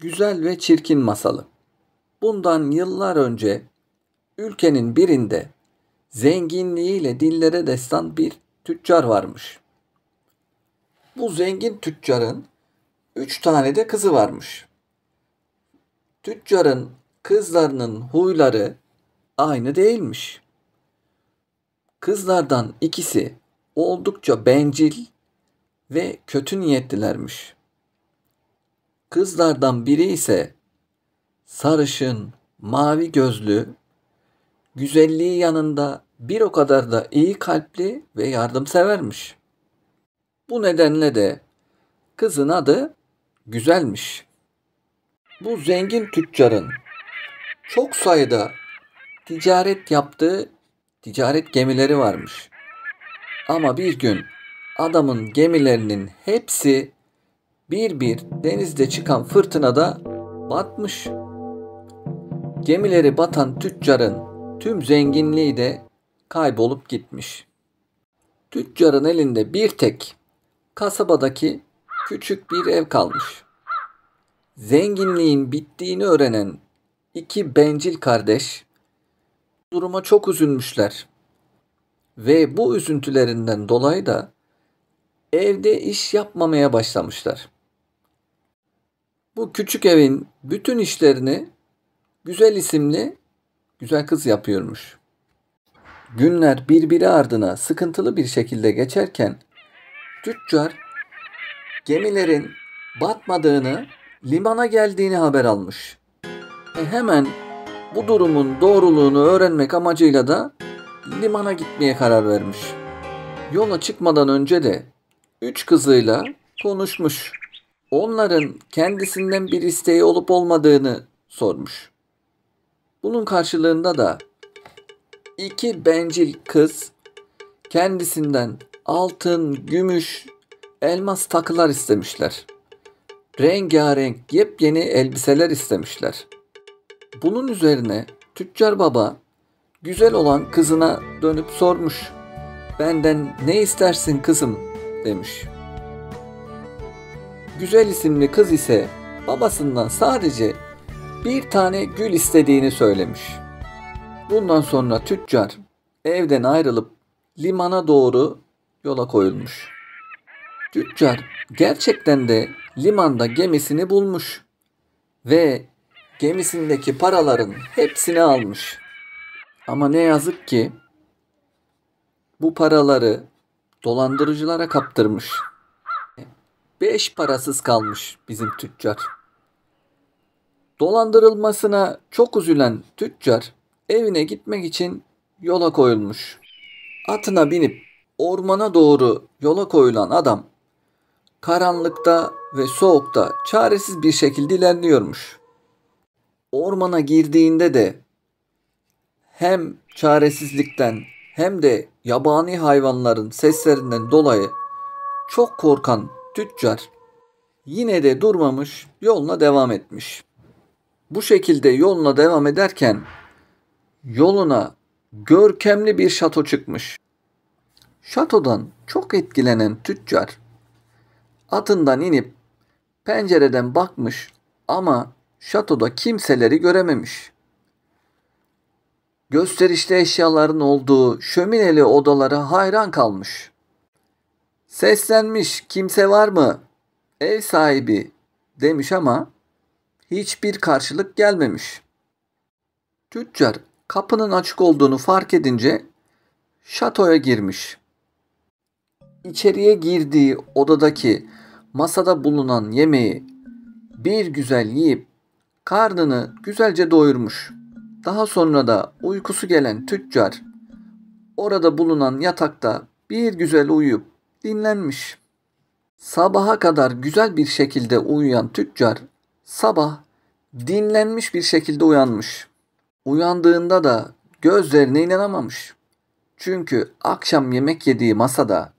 Güzel ve Çirkin Masalı. Bundan yıllar önce ülkenin birinde zenginliğiyle dillere destan bir tüccar varmış. Bu zengin tüccarın 3 tane de kızı varmış. Tüccarın kızlarının huyları aynı değilmiş. Kızlardan ikisi oldukça bencil ve kötü niyetlilermiş. Kızlardan biri ise sarışın, mavi gözlü, güzelliği yanında bir o kadar da iyi kalpli ve yardımsevermiş. Bu nedenle de kızın adı Güzelmiş. Bu zengin tüccarın çok sayıda ticaret yaptığı ticaret gemileri varmış. Ama bir gün adamın gemilerinin hepsi bir denizde çıkan fırtınada batmış. Gemileri batan tüccarın tüm zenginliği de kaybolup gitmiş. Tüccarın elinde bir tek kasabadaki küçük bir ev kalmış. Zenginliğin bittiğini öğrenen iki bencil kardeş duruma çok üzülmüşler ve bu üzüntülerinden dolayı da evde iş yapmamaya başlamışlar. Bu küçük evin bütün işlerini Güzel isimli güzel kız yapıyormuş. Günler birbiri ardına sıkıntılı bir şekilde geçerken tüccar gemilerin batmadığını, limana geldiğini haber almış. Hemen bu durumun doğruluğunu öğrenmek amacıyla da limana gitmeye karar vermiş. Yola çıkmadan önce de 3 kızıyla konuşmuş. Onların kendisinden bir isteği olup olmadığını sormuş. Bunun karşılığında da 2 bencil kız kendisinden altın, gümüş, elmas takılar istemişler. Rengarenk yepyeni elbiseler istemişler. Bunun üzerine tüccar baba güzel olan kızına dönüp sormuş. "Benden ne istersin kızım?" demiş. Güzel isimli kız ise babasından sadece bir tane gül istediğini söylemiş. Bundan sonra tüccar evden ayrılıp limana doğru yola koyulmuş. Tüccar gerçekten de limanda gemisini bulmuş ve gemisindeki paraların hepsini almış. Ama ne yazık ki bu paraları dolandırıcılara kaptırmış. 5 parasız kalmış bizim tüccar. Dolandırılmasına çok üzülen tüccar evine gitmek için yola koyulmuş. Atına binip ormana doğru yola koyulan adam karanlıkta ve soğukta çaresiz bir şekilde ilerliyormuş. Ormana girdiğinde de hem çaresizlikten hem de yabani hayvanların seslerinden dolayı çok korkan tüccar yine de durmamış, yoluna devam etmiş. Bu şekilde yoluna devam ederken yoluna görkemli bir şato çıkmış. Şatodan çok etkilenen tüccar atından inip pencereden bakmış ama şatoda kimseleri görememiş. Gösterişli eşyaların olduğu şömineli odalara hayran kalmış. Seslenmiş, "Kimse var mı? Ev sahibi," demiş ama hiçbir karşılık gelmemiş. Tüccar kapının açık olduğunu fark edince şatoya girmiş. İçeriye girdiği odadaki masada bulunan yemeği bir güzel yiyip karnını güzelce doyurmuş. Daha sonra da uykusu gelen tüccar orada bulunan yatakta bir güzel uyuyup dinlenmiş. Sabaha kadar güzel bir şekilde uyuyan tüccar sabah dinlenmiş bir şekilde uyanmış. Uyandığında da gözlerine inanamamış. Çünkü akşam yemek yediği masada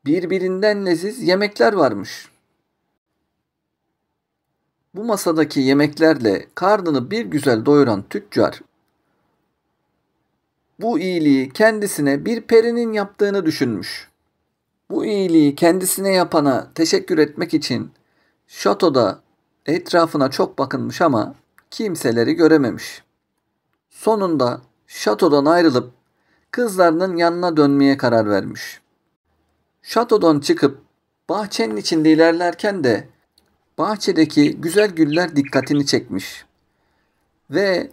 birbirinden leziz yemekler varmış. Bu masadaki yemeklerle karnını bir güzel doyuran tüccar bu iyiliği kendisine bir perinin yaptığını düşünmüş. Bu iyiliği kendisine yapana teşekkür etmek için şatoda Etrafına çok bakınmış ama kimseleri görememiş. Sonunda şatodan ayrılıp kızlarının yanına dönmeye karar vermiş. Şatodan çıkıp bahçenin içinde ilerlerken de bahçedeki güzel güller dikkatini çekmiş. Ve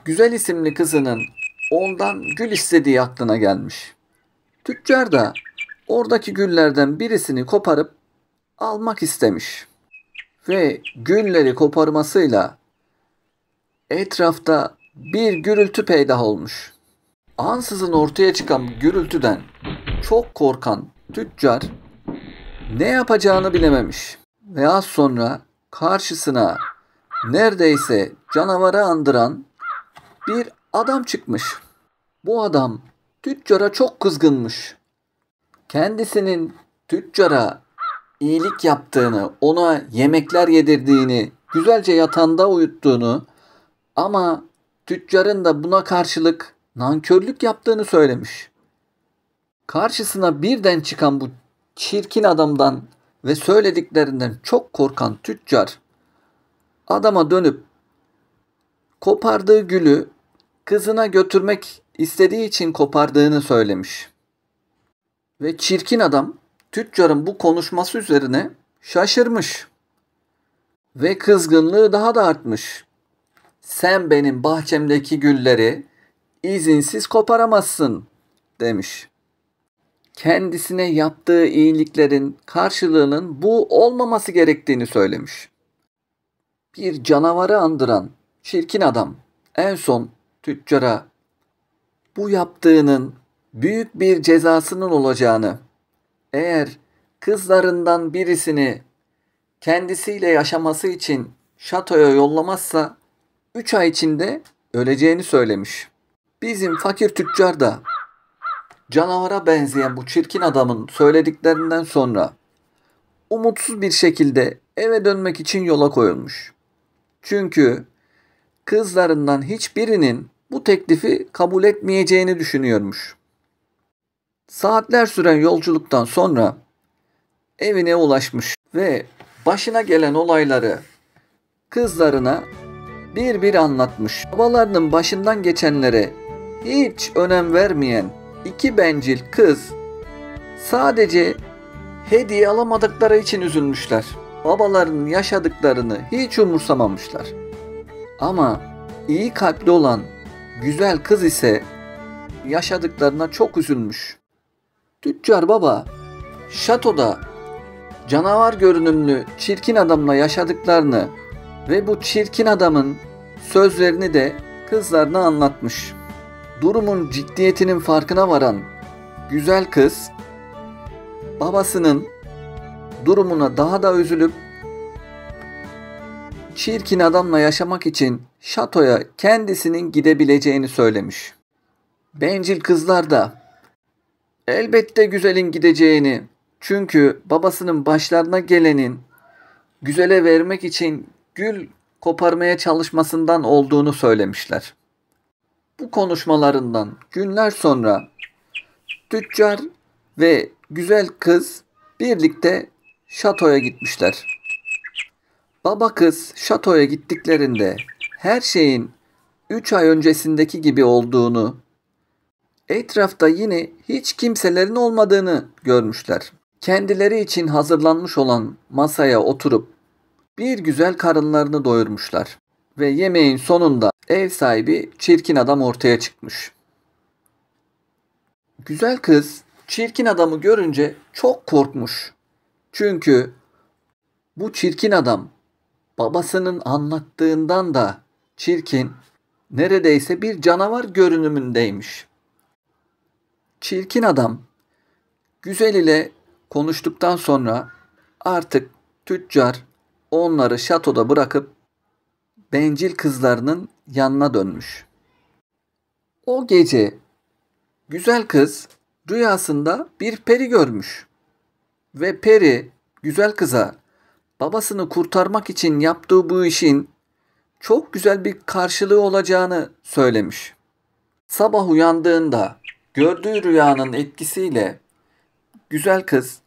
Güzel isimli kızının ondan gül istediği aklına gelmiş. Tüccar da oradaki güllerden birisini koparıp almak istemiş. Ve gülleri koparmasıyla etrafta bir gürültü peydah olmuş. Ansızın ortaya çıkan gürültüden çok korkan tüccar ne yapacağını bilememiş. Ve az sonra karşısına neredeyse canavarı andıran bir adam çıkmış. Bu adam tüccara çok kızgınmış. Kendisinin tüccara iyilik yaptığını, ona yemekler yedirdiğini, güzelce yatağında uyuttuğunu ama tüccarın da buna karşılık nankörlük yaptığını söylemiş. Karşısına birden çıkan bu çirkin adamdan ve söylediklerinden çok korkan tüccar adama dönüp kopardığı gülü kızına götürmek istediği için kopardığını söylemiş. Ve çirkin adam tüccarın bu konuşması üzerine şaşırmış. Ve kızgınlığı daha da artmış. Sen benim bahçemdeki gülleri izinsiz koparamazsın demiş. Kendisine yaptığı iyiliklerin karşılığının bu olmaması gerektiğini söylemiş. Bir canavarı andıran çirkin adam en son tüccara bu yaptığının büyük bir cezasının olacağını, eğer kızlarından birisini kendisiyle yaşaması için şatoya yollamazsa 3 ay içinde öleceğini söylemiş. Bizim fakir tüccar da canavara benzeyen bu çirkin adamın söylediklerinden sonra umutsuz bir şekilde eve dönmek için yola koyulmuş. Çünkü kızlarından hiçbirinin bu teklifi kabul etmeyeceğini düşünüyormuş. Saatler süren yolculuktan sonra evine ulaşmış ve başına gelen olayları kızlarına bir bir anlatmış. Babalarının başından geçenlere hiç önem vermeyen iki bencil kız sadece hediye alamadıkları için üzülmüşler. Babalarının yaşadıklarını hiç umursamamışlar. Ama iyi kalpli olan güzel kız ise yaşadıklarına çok üzülmüş. Tüccar baba şatoda canavar görünümlü çirkin adamla yaşadıklarını ve bu çirkin adamın sözlerini de kızlarına anlatmış. Durumun ciddiyetinin farkına varan güzel kız babasının durumuna daha da üzülüp çirkin adamla yaşamak için şatoya kendisinin gidebileceğini söylemiş. Bencil kızlar da elbette güzelin gideceğini, çünkü babasının başlarına gelenin güzele vermek için gül koparmaya çalışmasından olduğunu söylemişler. Bu konuşmalarından günler sonra tüccar ve güzel kız birlikte şatoya gitmişler. Baba kız şatoya gittiklerinde her şeyin 3 ay öncesindeki gibi olduğunu, etrafta yine hiç kimselerin olmadığını görmüşler. Kendileri için hazırlanmış olan masaya oturup bir güzel karınlarını doyurmuşlar. Ve yemeğin sonunda ev sahibi çirkin adam ortaya çıkmış. Güzel kız çirkin adamı görünce çok korkmuş. Çünkü bu çirkin adam babasının anlattığından da çirkin, neredeyse bir canavar görünümündeymiş. Çirkin adam güzel ile konuştuktan sonra artık tüccar onları şatoda bırakıp bencil kızlarının yanına dönmüş. O gece güzel kız rüyasında bir peri görmüş ve peri güzel kıza babasını kurtarmak için yaptığı bu işin çok güzel bir karşılığı olacağını söylemiş. Sabah uyandığında gördüğü rüyanın etkisiyle güzel kız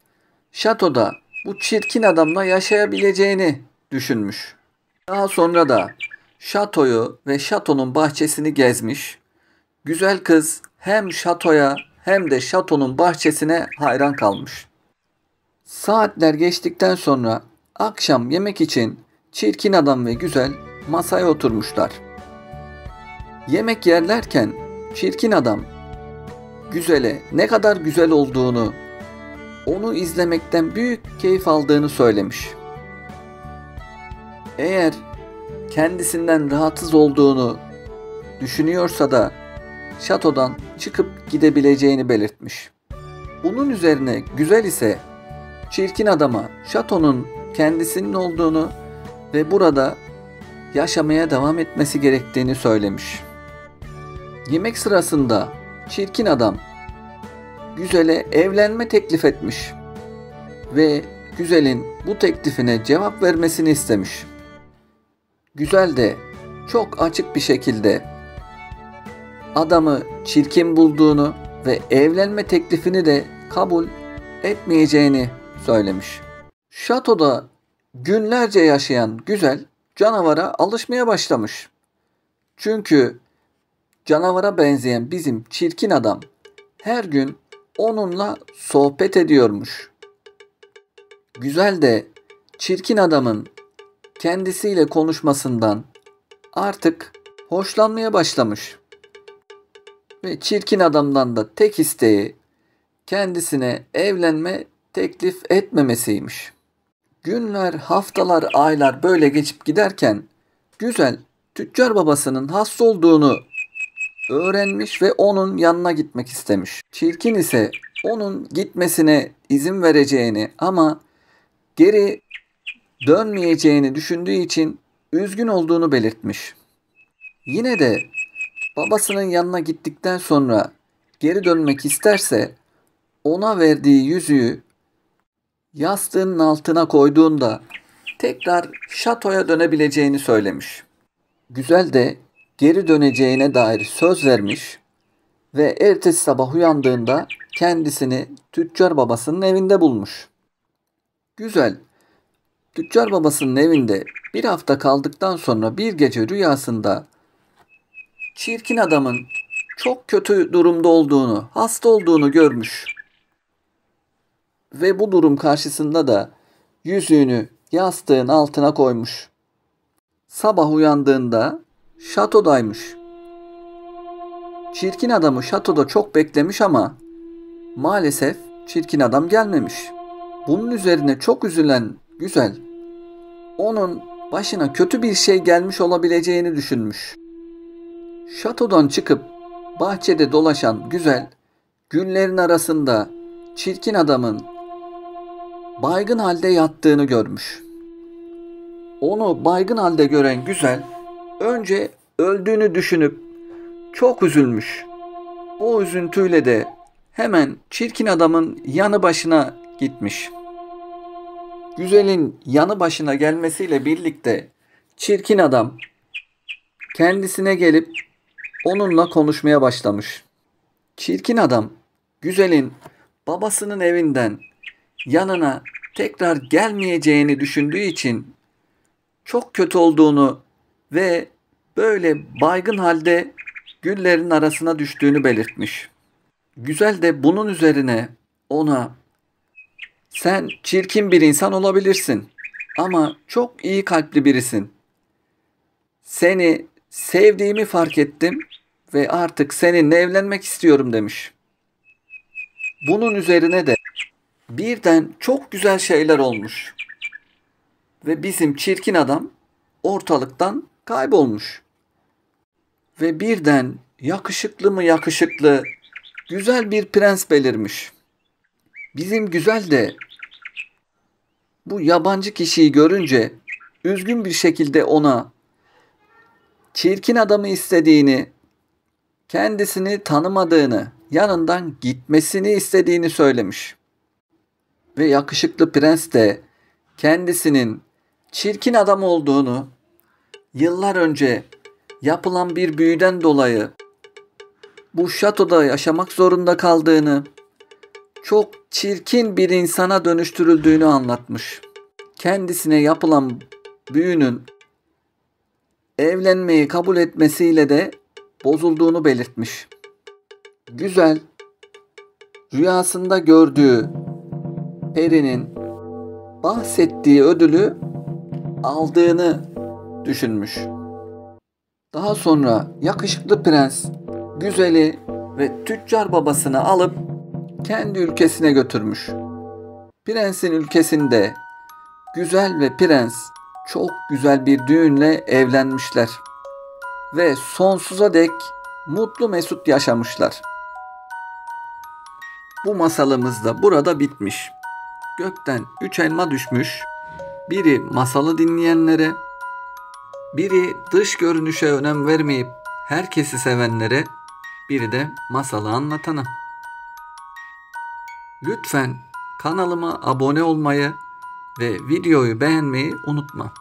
şatoda bu çirkin adamla yaşayabileceğini düşünmüş. Daha sonra da şatoyu ve şatonun bahçesini gezmiş. Güzel kız hem şatoya hem de şatonun bahçesine hayran kalmış. Saatler geçtikten sonra akşam yemek için çirkin adam ve güzel masaya oturmuşlar. Yemek yerlerken çirkin adam güzele ne kadar güzel olduğunu, onu izlemekten büyük keyif aldığını söylemiş. Eğer kendisinden rahatsız olduğunu düşünüyorsa da şatodan çıkıp gidebileceğini belirtmiş. Bunun üzerine güzel ise çirkin adama şatonun kendisinin olduğunu ve burada yaşamaya devam etmesi gerektiğini söylemiş. Yemek sırasında çirkin adam güzele evlenme teklif etmiş ve güzelin bu teklifine cevap vermesini istemiş. Güzel de çok açık bir şekilde adamı çirkin bulduğunu ve evlenme teklifini de kabul etmeyeceğini söylemiş. Şatoda günlerce yaşayan güzel canavara alışmaya başlamış. Çünkü canavara benzeyen bizim çirkin adam her gün onunla sohbet ediyormuş. Güzel de çirkin adamın kendisiyle konuşmasından artık hoşlanmaya başlamış. Ve çirkin adamdan da tek isteği kendisine evlenme teklif etmemesiymiş. Günler, haftalar, aylar böyle geçip giderken güzel tüccar babasının hasta olduğunu öğrenmiş ve onun yanına gitmek istemiş. Çirkin ise onun gitmesine izin vereceğini ama geri dönmeyeceğini düşündüğü için üzgün olduğunu belirtmiş. Yine de babasının yanına gittikten sonra geri dönmek isterse ona verdiği yüzüğü yastığının altına koyduğunda tekrar şatoya dönebileceğini söylemiş. Güzel de geri döneceğine dair söz vermiş ve ertesi sabah uyandığında kendisini tüccar babasının evinde bulmuş. Güzel, tüccar babasının evinde bir hafta kaldıktan sonra bir gece rüyasında çirkin adamın çok kötü durumda olduğunu, hasta olduğunu görmüş. Ve bu durum karşısında da yüzüğünü yastığın altına koymuş. Sabah uyandığında şatodaymış. Çirkin adamı şatoda çok beklemiş ama maalesef çirkin adam gelmemiş. Bunun üzerine çok üzülen güzel, onun başına kötü bir şey gelmiş olabileceğini düşünmüş. Şatodan çıkıp bahçede dolaşan güzel, güllerin arasında çirkin adamın baygın halde yattığını görmüş. Onu baygın halde gören güzel, önce öldüğünü düşünüp çok üzülmüş. O üzüntüyle de hemen çirkin adamın yanı başına gitmiş. Güzelin yanı başına gelmesiyle birlikte çirkin adam kendisine gelip onunla konuşmaya başlamış. Çirkin adam güzelin babasının evinden yanına tekrar gelmeyeceğini düşündüğü için çok kötü olduğunu ve böyle baygın halde güllerin arasına düştüğünü belirtmiş. Güzel de bunun üzerine ona "Sen çirkin bir insan olabilirsin ama çok iyi kalpli birisin. Seni sevdiğimi fark ettim ve artık seninle evlenmek istiyorum" demiş. Bunun üzerine de birden çok güzel şeyler olmuş. Ve bizim çirkin adam ortalıktan kaybolmuş. Ve birden yakışıklı mı yakışıklı, güzel bir prens belirmiş. Bizim güzel de bu yabancı kişiyi görünce üzgün bir şekilde ona çirkin adamı istediğini, kendisini tanımadığını, yanından gitmesini istediğini söylemiş. Ve yakışıklı prens de kendisinin çirkin adam olduğunu, yıllar önce yapılan bir büyüden dolayı bu şatoda yaşamak zorunda kaldığını, çok çirkin bir insana dönüştürüldüğünü anlatmış. Kendisine yapılan büyünün evlenmeyi kabul etmesiyle de bozulduğunu belirtmiş. Güzel, rüyasında gördüğü perinin bahsettiği ödülü aldığını düşünmüş. Daha sonra yakışıklı prens güzeli ve tüccar babasını alıp kendi ülkesine götürmüş. Prensin ülkesinde güzel ve prens çok güzel bir düğünle evlenmişler ve sonsuza dek mutlu mesut yaşamışlar. Bu masalımız da burada bitmiş. Gökten 3 elma düşmüş. Biri masalı dinleyenlere, biri dış görünüşe önem vermeyip herkesi sevenlere, biri de masalı anlatana. Lütfen kanalıma abone olmayı ve videoyu beğenmeyi unutma.